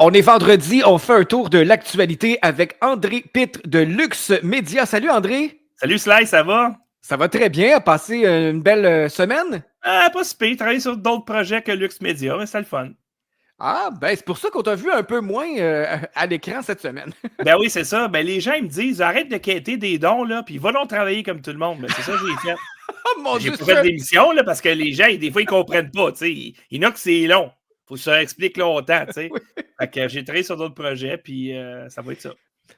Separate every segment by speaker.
Speaker 1: On est vendredi, on fait un tour de l'actualité avec André Pitre de Luxe Média. Salut André!
Speaker 2: Salut Sly, ça va?
Speaker 1: Ça va très bien, a passé une belle semaine?
Speaker 2: Pas si pire, travailler sur d'autres projets que Lux Media, mais c'est le fun.
Speaker 1: Ah, ben c'est pour ça qu'on t'a vu un peu moins à l'écran cette semaine.
Speaker 2: Ben oui, c'est ça. Ben les gens ils me disent arrête de quêter des dons, là, puis va donc travailler comme tout le monde. Ben c'est ça que j'ai fait.
Speaker 1: Oh mon
Speaker 2: J'ai
Speaker 1: Dieu,
Speaker 2: pas fait d'émission, là, parce que les gens, des fois, ils comprennent pas. Tu sais. Il y en a que c'est long. Faut que ça explique longtemps, tu sais.
Speaker 1: Oui.
Speaker 2: Fait que j'ai travaillé sur d'autres projets, puis ça va être ça.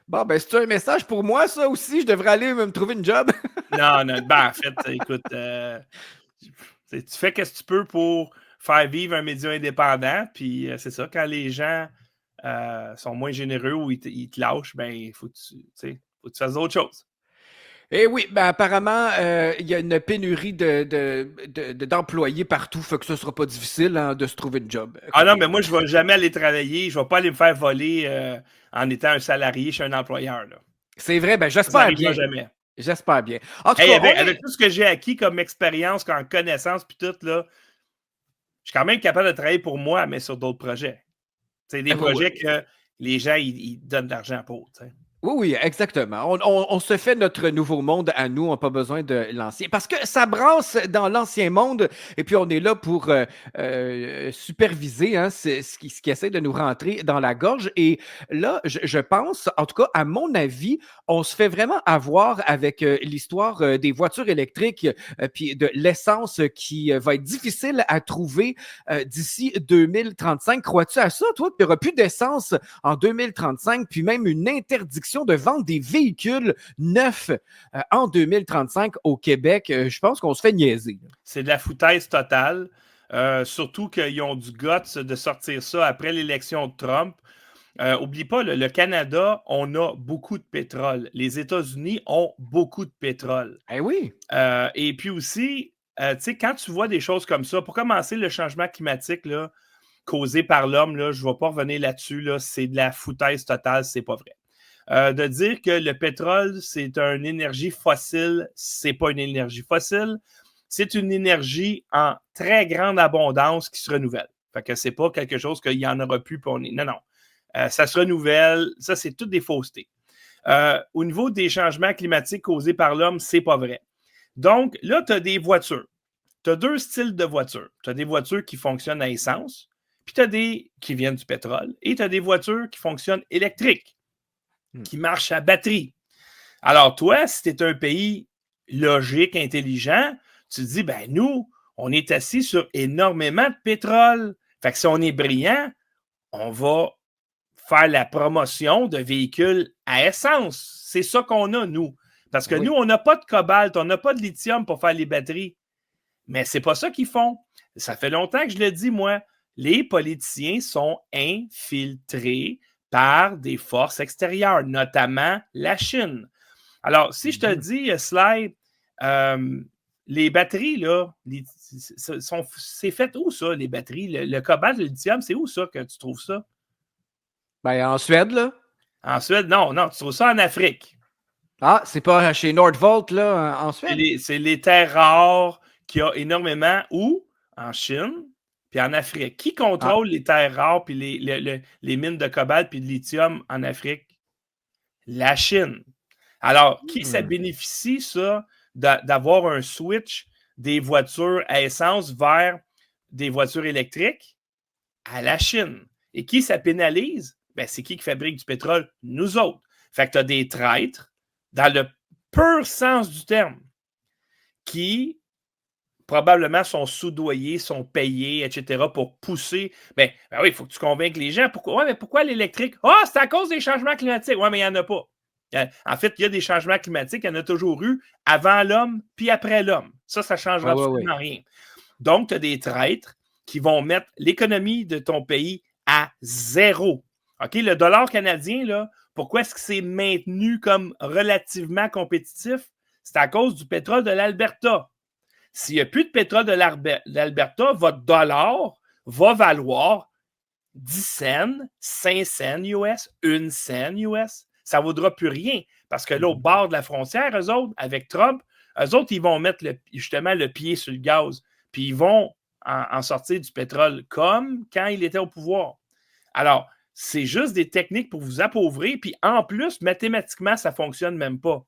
Speaker 1: Bon, ben c'est un message pour moi, ça aussi. Je devrais aller me trouver une job.
Speaker 2: Non, non, ben en fait, écoute, tu fais ce que tu peux pour faire vivre un média indépendant, puis c'est ça, quand les gens sont moins généreux ou ils te lâchent, ben il faut que tu fasses d'autres choses.
Speaker 1: Eh oui, ben apparemment, il y a une pénurie d'employés partout, fait que ce sera pas difficile hein, de se trouver une job.
Speaker 2: Ah non, mais moi, je ne vais jamais aller travailler, je ne vais pas aller me faire voler en étant un salarié chez un employeur. Là.
Speaker 1: C'est vrai, ben
Speaker 2: Ça
Speaker 1: j'espère
Speaker 2: n'arrivera
Speaker 1: bien.
Speaker 2: jamais.
Speaker 1: J'espère bien. En tout
Speaker 2: Hey,
Speaker 1: cas,
Speaker 2: avec tout ce que j'ai acquis comme expérience, comme connaissance, puis tout, là, je suis quand même capable de travailler pour moi, mais sur d'autres projets. C'est des projets que les gens, ils donnent de l'argent pour. T'sais.
Speaker 1: Oui, oui, exactement. On se fait notre nouveau monde à nous, on n'a pas besoin de l'ancien. Parce que ça brasse dans l'ancien monde, et puis on est là pour superviser hein, ce qui essaie de nous rentrer dans la gorge. Et là, je pense, en tout cas, à mon avis, on se fait vraiment avoir avec l'histoire des voitures électriques, puis de l'essence qui va être difficile à trouver d'ici 2035. Crois-tu à ça, toi? Il n'y aura plus d'essence en 2035, puis même une interdiction de vendre des véhicules neufs en 2035 au Québec. Je pense qu'on se fait niaiser.
Speaker 2: C'est de la foutaise totale. Surtout qu'ils ont du guts de sortir ça après l'élection de Trump. Oublie pas, le Canada, on a beaucoup de pétrole. Les États-Unis ont beaucoup de pétrole.
Speaker 1: Eh oui.
Speaker 2: Et puis aussi, tu sais, quand tu vois des choses comme ça, pour commencer, le changement climatique là, causé par l'homme, là, je ne vais pas revenir là-dessus, là, c'est de la foutaise totale, c'est pas vrai. De dire que le pétrole, c'est une énergie fossile, c'est pas une énergie fossile, c'est une énergie en très grande abondance qui se renouvelle. Fait que c'est pas quelque chose qu'il y en aura plus. Non, non. Ça se renouvelle. Ça, c'est toutes des faussetés. Au niveau des changements climatiques causés par l'homme, c'est pas vrai. Donc, là, tu as des voitures. Tu as deux styles de voitures. Tu as des voitures qui fonctionnent à essence, puis tu as des qui viennent du pétrole, et tu as des voitures qui fonctionnent électriques, qui marchent à batterie. Alors, toi, si tu es un pays logique, intelligent, tu te dis, ben nous, on est assis sur énormément de pétrole. Fait que si on est brillant, on va faire la promotion de véhicules à essence. C'est ça qu'on a, nous. Parce que nous, on n'a pas de cobalt, on n'a pas de lithium pour faire les batteries. Mais c'est pas ça qu'ils font. Ça fait longtemps que je le dis, moi. Les politiciens sont infiltrés par des forces extérieures, notamment la Chine. Alors, si je te dis, Sly, les batteries, là, c'est fait où ça, les batteries? Le cobalt, le lithium, c'est où ça que tu trouves ça?
Speaker 1: Ben, en Suède, là.
Speaker 2: En Suède, non, non, tu trouves ça en Afrique.
Speaker 1: Ah, c'est pas chez Nordvolt, là, en Suède?
Speaker 2: C'est les terres rares qu'il y a énormément où? En Chine, puis en Afrique. Qui contrôle les terres rares puis les mines de cobalt puis de lithium en Afrique? La Chine. Alors, qui ça bénéficie, ça, d'avoir un switch des voitures à essence vers des voitures électriques? À la Chine. Et qui ça pénalise? Ben, c'est qui fabrique du pétrole? Nous autres. Fait que tu as des traîtres, dans le pur sens du terme, qui probablement sont soudoyés, sont payés, etc., pour pousser. Ben oui, il faut que tu convainques les gens. Pourquoi? Ouais, mais pourquoi l'électrique? Ah, c'est à cause des changements climatiques. Oui, mais il n'y en a pas. En fait, il y a des changements climatiques, il y en a toujours eu avant l'homme puis après l'homme. Ça ne changera absolument rien. Donc, tu as des traîtres qui vont mettre l'économie de ton pays à zéro. OK? Le dollar canadien, là, pourquoi est-ce que c'est maintenu comme relativement compétitif? C'est à cause du pétrole de l'Alberta. S'il n'y a plus de pétrole de l'Alberta, votre dollar va valoir 10 cents, 5 cents US, 1 cent US. Ça ne vaudra plus rien. Parce que là, au bord de la frontière, eux autres, avec Trump, eux autres, ils vont mettre justement le pied sur le gaz. Puis ils vont en sortir du pétrole comme quand il était au pouvoir. Alors, c'est juste des techniques pour vous appauvrir. Puis en plus, mathématiquement, ça ne fonctionne même pas.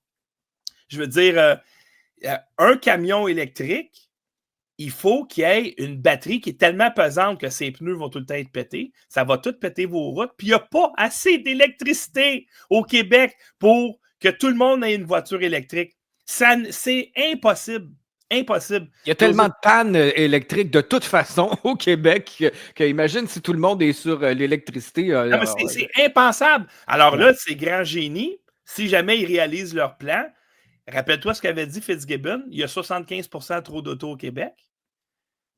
Speaker 2: Je veux dire, un camion électrique, il faut qu'il y ait une batterie qui est tellement pesante que ses pneus vont tout le temps être pétés. Ça va tout péter vos routes. Puis il n'y a pas assez d'électricité au Québec pour que tout le monde ait une voiture électrique. C'est impossible. Impossible.
Speaker 1: Il y a tellement de pannes électriques de toute façon au Québec que imagine si tout le monde est sur l'électricité.
Speaker 2: Non, mais c'est impensable. Alors là, ces grands génies, si jamais ils réalisent leur plan, rappelle-toi ce qu'avait dit Fitzgibbon, il y a 75% trop d'autos au Québec.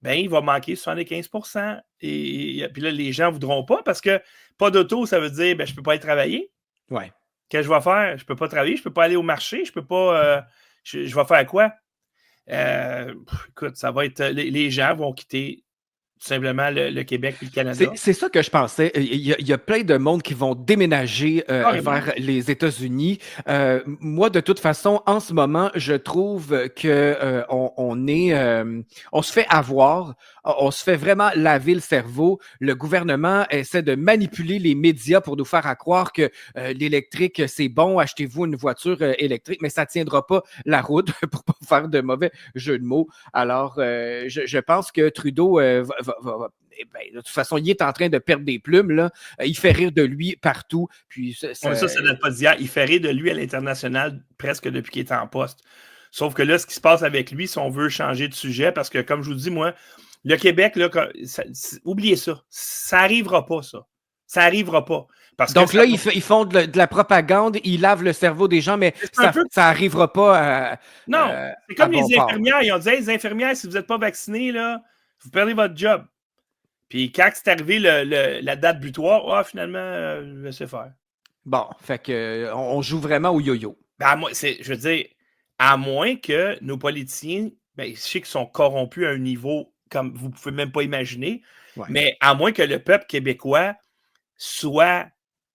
Speaker 2: Ben, il va manquer 75%. Et puis là, les gens ne voudront pas parce que pas d'auto, ça veut dire ben, je ne peux pas aller travailler.
Speaker 1: Ouais.
Speaker 2: Qu'est-ce que je vais faire? Je ne peux pas travailler, je ne peux pas aller au marché, je peux pas. Je vais faire quoi? Écoute, ça va être. Les gens vont quitter tout simplement le Québec et le Canada.
Speaker 1: C'est ça que je pensais. Il y a plein de monde qui vont déménager vers les États-Unis. Moi, de toute façon, en ce moment, je trouve que on se fait avoir. On se fait vraiment laver le cerveau. Le gouvernement essaie de manipuler les médias pour nous faire croire que l'électrique, c'est bon, achetez-vous une voiture électrique, mais ça ne tiendra pas la route pour pas faire de mauvais jeu de mots. Alors, je pense que Trudeau va ben, de toute façon, il est en train de perdre des plumes. Là. Il fait rire de lui partout. Puis
Speaker 2: ça date pas d'hier. Il fait rire de lui à l'international presque depuis qu'il est en poste. Sauf que là, ce qui se passe avec lui, si on veut changer de sujet, parce que comme je vous dis, moi, le Québec, là, oubliez ça. Ça n'arrivera pas, ça. Ça n'arrivera pas.
Speaker 1: Donc là, ils font de la propagande, ils lavent le cerveau des gens, mais ça n'arrivera pas à.
Speaker 2: Non, c'est comme les infirmières. Ils ont dit, hey, les infirmières, si vous n'êtes pas vaccinés, là, vous perdez votre job. Puis quand c'est arrivé la date butoir, finalement, laissez faire.
Speaker 1: Bon, fait que on joue vraiment au yo-yo.
Speaker 2: Ben, je veux dire, à moins que nos politiciens, ben, je sais qu'ils sont corrompus à un niveau comme vous ne pouvez même pas imaginer, mais à moins que le peuple québécois soit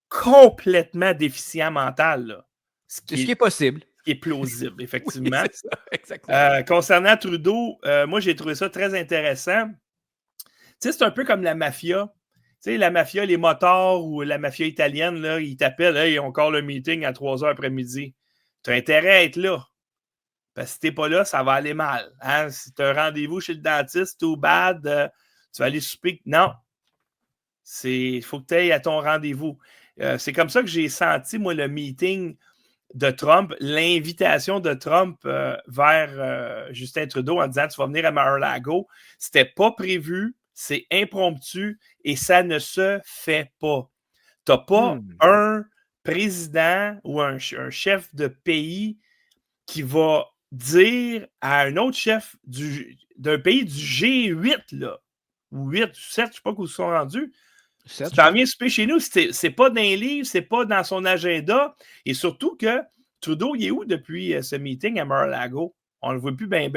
Speaker 2: complètement déficient mental. Là,
Speaker 1: ce qui est possible.
Speaker 2: Ce qui est plausible, effectivement.
Speaker 1: Oui, c'est ça, exactement.
Speaker 2: Concernant Trudeau, moi, j'ai trouvé ça très intéressant. Tu sais, c'est un peu comme la mafia. Tu sais, la mafia, les motards ou la mafia italienne, là, ils t'appellent, hey, on call le meeting à 3h après-midi. Tu as intérêt à être là. Parce que si tu n'es pas là, ça va aller mal. Hein? Si tu as un rendez-vous chez le dentiste, too bad, tu vas aller souper. Non. Il faut que tu ailles à ton rendez-vous. C'est comme ça que j'ai senti, moi, le meeting de Trump, l'invitation de Trump vers Justin Trudeau en disant tu vas venir à Mar-a-Lago. C'était pas prévu, c'est impromptu et ça ne se fait pas. Tu n'as pas un président ou un chef de pays qui va dire à un autre chef d'un pays du G8, là, ou 8, 7, je ne sais pas où ils sont rendus. Tu t'en viens souper chez nous, c'est pas dans les livres, c'est pas dans son agenda. Et surtout que Trudeau, il est où depuis ce meeting à Mar-a-Lago? On ne le voit plus bien.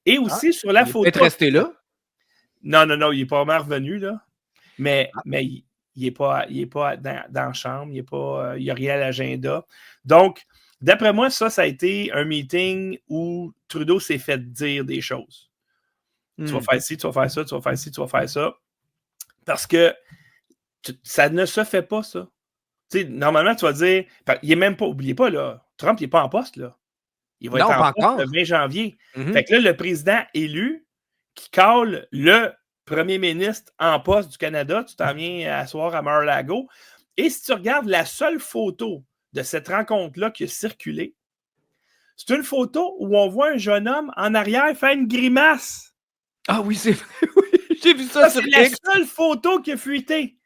Speaker 2: Et aussi sur la photo.
Speaker 1: Il est peut-être resté là?
Speaker 2: Non, il n'est pas vraiment revenu, là. Mais il n'est pas dans la chambre, il n'y a rien à l'agenda. Donc, d'après moi, ça a été un meeting où Trudeau s'est fait dire des choses. Tu vas faire ci, tu vas faire ça, tu vas faire ci, tu vas faire ça. Parce que ça ne se fait pas, ça. Tu sais, normalement, tu vas dire, il est même pas, oubliez pas, là, Trump, il n'est pas en poste, là. Il va être en poste le 20 janvier. Fait que là, le président élu qui cale le premier ministre en poste du Canada, tu t'en viens asseoir à Mar-a-Lago. Et si tu regardes la seule photo de cette rencontre-là qui a circulé, c'est une photo où on voit un jeune homme en arrière faire une grimace.
Speaker 1: Ah oui, c'est vrai, oui, j'ai vu ça sur
Speaker 2: X. C'est la seule photo qui a fuité.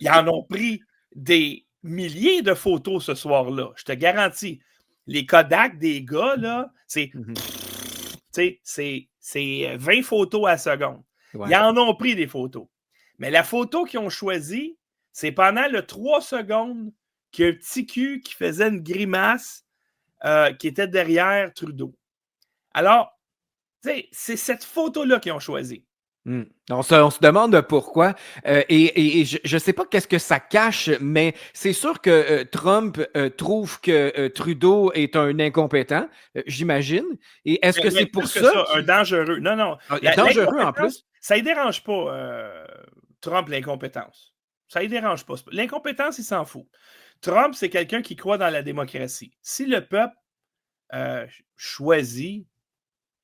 Speaker 2: Ils en ont pris des milliers de photos ce soir-là. Je te garantis. Les Kodak des gars, là, c'est 20 photos à la seconde. Ouais. Ils en ont pris des photos. Mais la photo qu'ils ont choisie, c'est pendant le 3 secondes qu'il y a un petit cul qui faisait une grimace qui était derrière Trudeau. Alors, c'est cette photo-là qu'ils ont choisie.
Speaker 1: On se demande pourquoi. Et je ne sais pas qu'est-ce que ça cache, mais c'est sûr que Trump trouve que Trudeau est un incompétent, j'imagine. Et est-ce que c'est pour ça?
Speaker 2: Un dangereux. Non.
Speaker 1: Dangereux en plus.
Speaker 2: Ça ne dérange pas, Trump, l'incompétence. Ça ne les dérange pas. L'incompétence, il s'en fout. Trump, c'est quelqu'un qui croit dans la démocratie. Si le peuple choisit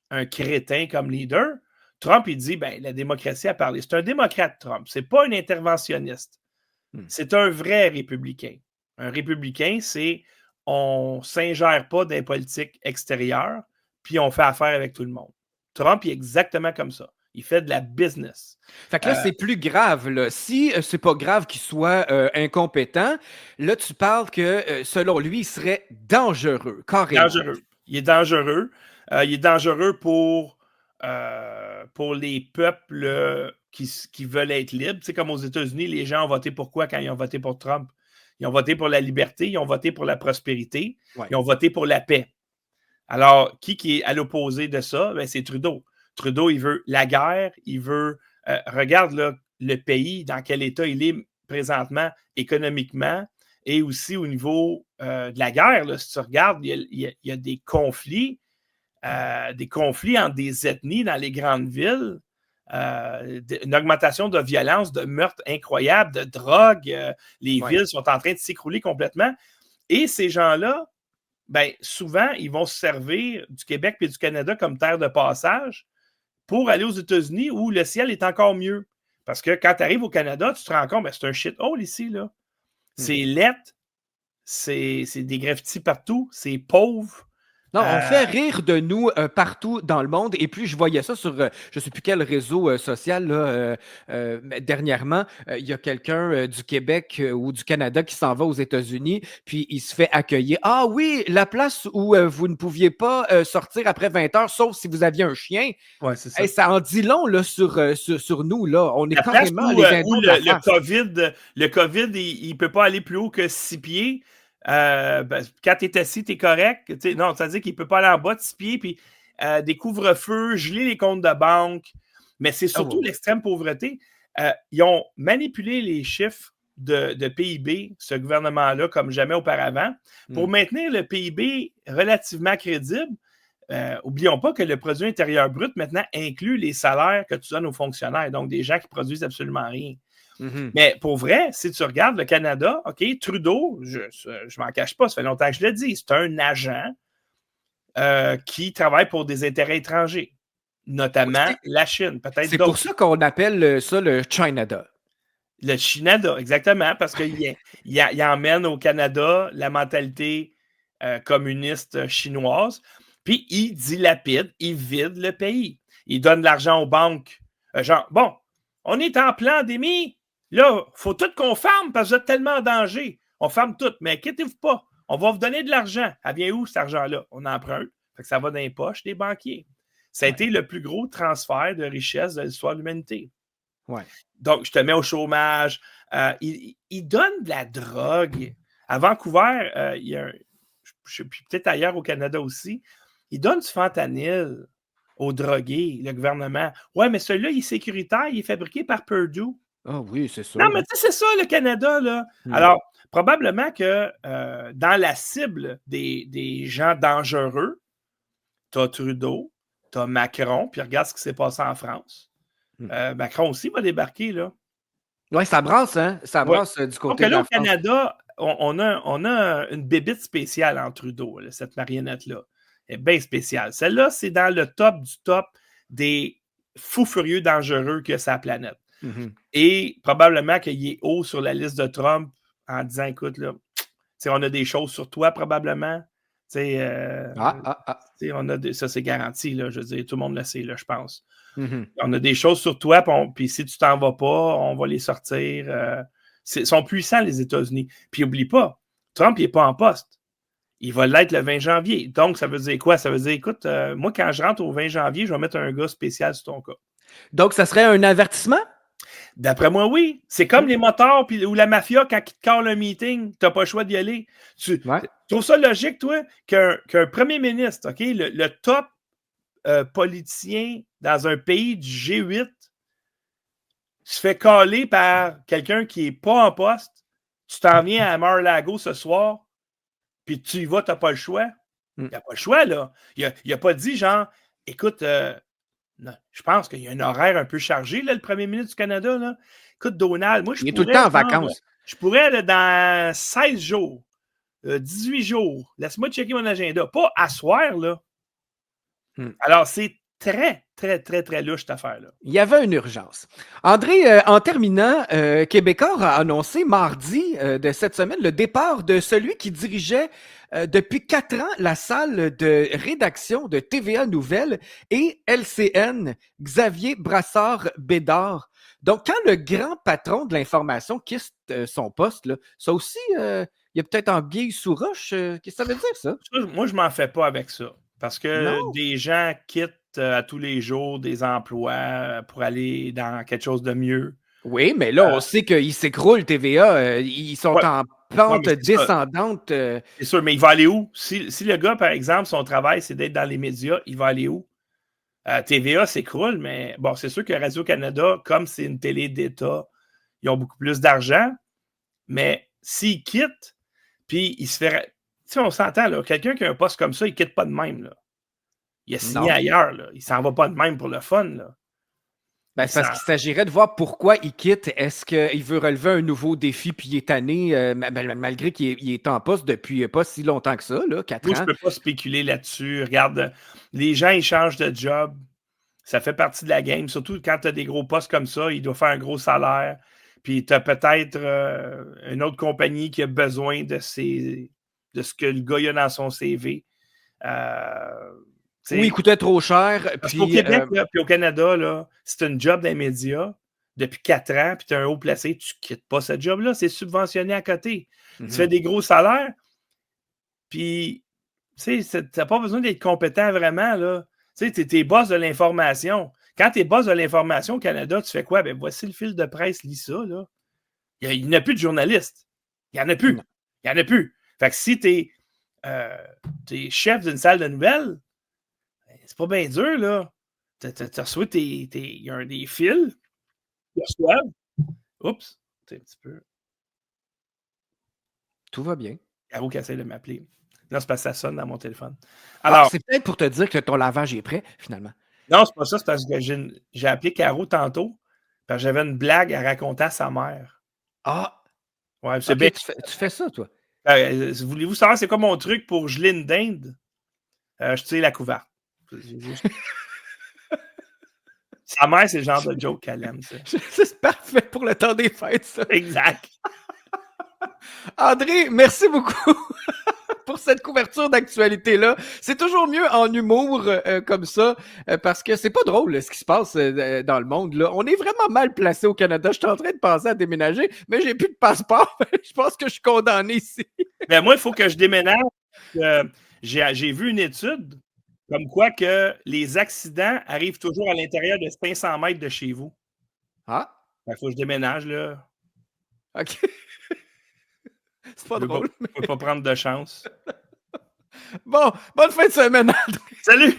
Speaker 2: un crétin comme leader, Trump, il dit, ben, la démocratie a parlé. C'est un démocrate, Trump. C'est pas un interventionniste. C'est un vrai républicain. Un républicain, c'est on ne s'ingère pas dans les politiques extérieures, puis on fait affaire avec tout le monde. Trump, il est exactement comme ça. Il fait de la business.
Speaker 1: Fait que là, c'est plus grave. Là. Si c'est pas grave qu'il soit incompétent, là, tu parles que, selon lui, il serait dangereux, carrément.
Speaker 2: Dangereux. Il est dangereux. Il est dangereux pour les peuples qui veulent être libres. Tu sais, comme aux États-Unis, les gens ont voté pour quoi quand ils ont voté pour Trump? Ils ont voté pour la liberté, ils ont voté pour la prospérité, ils ont voté pour la paix. Alors, qui est à l'opposé de ça? Ben, c'est Trudeau. Trudeau, il veut la guerre, il veut... regarde là, le pays, dans quel état il est présentement économiquement et aussi au niveau de la guerre. Là, si tu regardes, il y a des conflits entre des ethnies dans les grandes villes, une augmentation de violence, de meurtres incroyables, de drogue. Les villes sont en train de s'écrouler complètement. Et ces gens-là, ben, souvent, ils vont se servir du Québec et du Canada comme terre de passage pour aller aux États-Unis où le ciel est encore mieux. Parce que quand tu arrives au Canada, tu te rends compte, ben, c'est un shithole ici, là. C'est laid, c'est des graffitis partout, c'est pauvre.
Speaker 1: Non, on fait rire de nous partout dans le monde. Et puis, je voyais ça sur, je ne sais plus quel réseau social, là, dernièrement. Il y a quelqu'un du Québec ou du Canada qui s'en va aux États-Unis, puis il se fait accueillir. Ah oui, la place où vous ne pouviez pas sortir après 20 heures, sauf si vous aviez un chien.
Speaker 2: Ouais, c'est ça.
Speaker 1: Hey, ça en dit long là, sur nous. Là. On est
Speaker 2: la place
Speaker 1: carrément
Speaker 2: où,
Speaker 1: les dindons de la farce.
Speaker 2: le COVID, il ne peut pas aller plus haut que 6 pieds. Ben, quand tu es assis, tu es correct. Non, ça veut dire qu'il ne peut pas aller en bas de 6 pieds, puis des couvre-feux, geler les comptes de banque. Mais c'est surtout l'extrême pauvreté. Ils ont manipulé les chiffres de PIB, ce gouvernement-là, comme jamais auparavant, pour maintenir le PIB relativement crédible. Oublions pas que le produit intérieur brut, maintenant, inclut les salaires que tu donnes aux fonctionnaires, donc des gens qui produisent absolument rien. Mais pour vrai, si tu regardes le Canada, OK, Trudeau, je m'en cache pas, ça fait longtemps que je le dis, c'est un agent qui travaille pour des intérêts étrangers, notamment la Chine, peut-être
Speaker 1: c'est pour ça qu'on appelle ça le Chinada.
Speaker 2: Le Chinada, exactement, parce qu'il emmène au Canada la mentalité communiste chinoise, puis il dilapide, il vide le pays. Il donne de l'argent aux banques. Genre, bon, on est en pandémie, là, il faut tout qu'on ferme parce que vous êtes tellement en danger. On ferme tout, mais inquiétez-vous pas. On va vous donner de l'argent. Elle vient où, cet argent-là? On emprunte. Fait que ça va dans les poches des banquiers. Ça a été le plus gros transfert de richesse de l'histoire de l'humanité.
Speaker 1: Ouais.
Speaker 2: Donc, je te mets au chômage. Il donne de la drogue. À Vancouver, il y a peut-être ailleurs au Canada aussi, il donne du fentanyl aux drogués, le gouvernement. Ouais, mais celui-là, il est sécuritaire, il est fabriqué par Purdue.
Speaker 1: Ah oui, c'est sûr.
Speaker 2: Non, mais tu sais, c'est ça, le Canada, là. Alors, probablement que dans la cible des gens dangereux, tu as Trudeau, tu as Macron, puis regarde ce qui s'est passé en France. Macron aussi va débarquer, là.
Speaker 1: Oui, ça brasse, hein? Ça brasse du côté
Speaker 2: donc,
Speaker 1: de
Speaker 2: là,
Speaker 1: la
Speaker 2: au
Speaker 1: France.
Speaker 2: Canada, on a une bébite spéciale en Trudeau, là, cette marionnette-là. Elle est bien spéciale. Celle-là, c'est dans le top du top des fous furieux dangereux que sa planète. Et probablement qu'il est haut sur la liste de Trump en disant, écoute, là, on a des choses sur toi, probablement. On a ça, c'est garanti, là, je veux dire, tout le monde le sait, là, je pense. On a des choses sur toi, puis si tu t'en vas pas, on va les sortir. Ils sont puissants, les États-Unis. Puis oublie pas, Trump, il n'est pas en poste. Il va l'être le 20 janvier. Donc, ça veut dire quoi? Ça veut dire, écoute, moi, quand je rentre au 20 janvier, je vais mettre un gars spécial sur ton cas.
Speaker 1: Donc, ça serait un avertissement?
Speaker 2: D'après moi, oui. C'est comme les motards ou la mafia, quand ils te callent un meeting, tu n'as pas le choix d'y aller. Tu trouves ça logique, toi, qu'un premier ministre, OK, le top politicien dans un pays du G8 se fait caler par quelqu'un qui n'est pas en poste, tu t'en viens à Mar-a-Lago ce soir, puis tu y vas, tu n'as pas le choix. Il n'y a pas le choix, là. Il n'a pas dit, genre, écoute, non, je pense qu'il y a un horaire un peu chargé, là, le premier ministre du Canada, là. Écoute, Donald, moi,
Speaker 1: Il est tout le temps en vacances.
Speaker 2: Je pourrais, là, dans 16 jours, 18 jours, laisse-moi checker mon agenda. Pas à soir, là. Alors, c'est très, très, très, très louche, cette affaire-là.
Speaker 1: Il y avait une urgence. André, en terminant, Québécois a annoncé mardi de cette semaine le départ de celui qui dirigeait depuis 4 ans la salle de rédaction de TVA Nouvelles et LCN, Xavier Brassard-Bédard. Donc, quand le grand patron de l'information quitte son poste, là, ça aussi, il y a peut-être anguille sous roche. Qu'est-ce que ça veut dire, ça?
Speaker 2: Moi, je m'en fais pas avec ça. Parce que
Speaker 1: Non.
Speaker 2: des gens quittent à tous les jours des emplois pour aller dans quelque chose de mieux.
Speaker 1: Oui, mais là, on sait qu'ils s'écroulent, TVA. Ils sont
Speaker 2: Ouais.
Speaker 1: en pente
Speaker 2: Ouais, c'est
Speaker 1: descendante.
Speaker 2: C'est sûr, mais il va aller où? Si le gars, par exemple, son travail, c'est d'être dans les médias, il va aller où? TVA s'écroule, mais bon, c'est sûr que Radio-Canada, comme c'est une télé d'État, ils ont beaucoup plus d'argent, mais s'il quitte, puis il se fait... Tu sais, on s'entend, là, quelqu'un qui a un poste comme ça, il quitte pas de même, là. Il a signé ailleurs, là. Il s'en va pas de même pour le fun, là.
Speaker 1: Ben, c'est parce qu'il s'agirait de voir pourquoi il quitte. Est-ce qu'il veut relever un nouveau défi puis il est tanné, malgré qu'il est en poste depuis pas si longtemps que ça, là, 4
Speaker 2: Moi,
Speaker 1: ans?
Speaker 2: je peux pas spéculer là-dessus. Regarde, les gens, ils changent de job. Ça fait partie de la game. Surtout quand tu as des gros postes comme ça, il doit faire un gros salaire. Puis tu as peut-être une autre compagnie qui a besoin de ce que le gars a dans son CV.
Speaker 1: Oui, il coûtait trop cher.
Speaker 2: Parce
Speaker 1: Puis,
Speaker 2: qu'au Québec, là, puis au Canada, là, si tu as une job dans les médias depuis 4 ans, puis tu es un haut placé, tu ne quittes pas ce job-là. C'est subventionné à côté. Tu fais des gros salaires, puis tu n'as pas besoin d'être compétent vraiment. Là. Tu sais, tu es boss de l'information. Quand tu es boss de l'information au Canada, tu fais quoi? Ben, voici le fil de presse, lis ça. Là. Il n'y a plus de journalistes. Il n'y en a plus.
Speaker 1: Non.
Speaker 2: Il n'y en a plus. Fait que si tu es chef d'une salle de nouvelles, c'est pas bien dur, là. Tu reçois il y a des fils. Tu reçois. Oups. Un petit peu.
Speaker 1: Tout va bien.
Speaker 2: Caro qui essaie de m'appeler. Non, c'est parce que ça sonne dans mon téléphone. Alors,
Speaker 1: c'est peut-être pour te dire que ton lavage est prêt, finalement.
Speaker 2: non, c'est pas ça. C'est parce que j'ai appelé Caro tantôt parce que j'avais une blague à raconter à sa mère.
Speaker 1: Ah!
Speaker 2: Ouais, c'est
Speaker 1: OK,
Speaker 2: bien.
Speaker 1: tu fais ça, toi?
Speaker 2: Voulez-vous savoir c'est quoi mon truc pour geler une dinde? Je tire la couverte. Sa mère, c'est le genre de joke qu'elle aime, ça.
Speaker 1: C'est parfait pour le temps des fêtes, ça.
Speaker 2: Exact.
Speaker 1: André, merci beaucoup pour cette couverture d'actualité-là. C'est toujours mieux en humour comme ça, parce que c'est pas drôle ce qui se passe dans le monde. Là. On est vraiment mal placé au Canada. Je suis en train de penser à déménager, mais j'ai plus de passeport. Je pense que je suis condamné ici.
Speaker 2: Ben moi, il faut que je déménage. J'ai vu une étude comme quoi que les accidents arrivent toujours à l'intérieur de 500 mètres de chez vous.
Speaker 1: Ah?
Speaker 2: Il faut que je déménage, là.
Speaker 1: OK. C'est pas drôle.
Speaker 2: Je peux pas prendre de chance.
Speaker 1: Bon, bonne fin de semaine, André.
Speaker 2: Salut!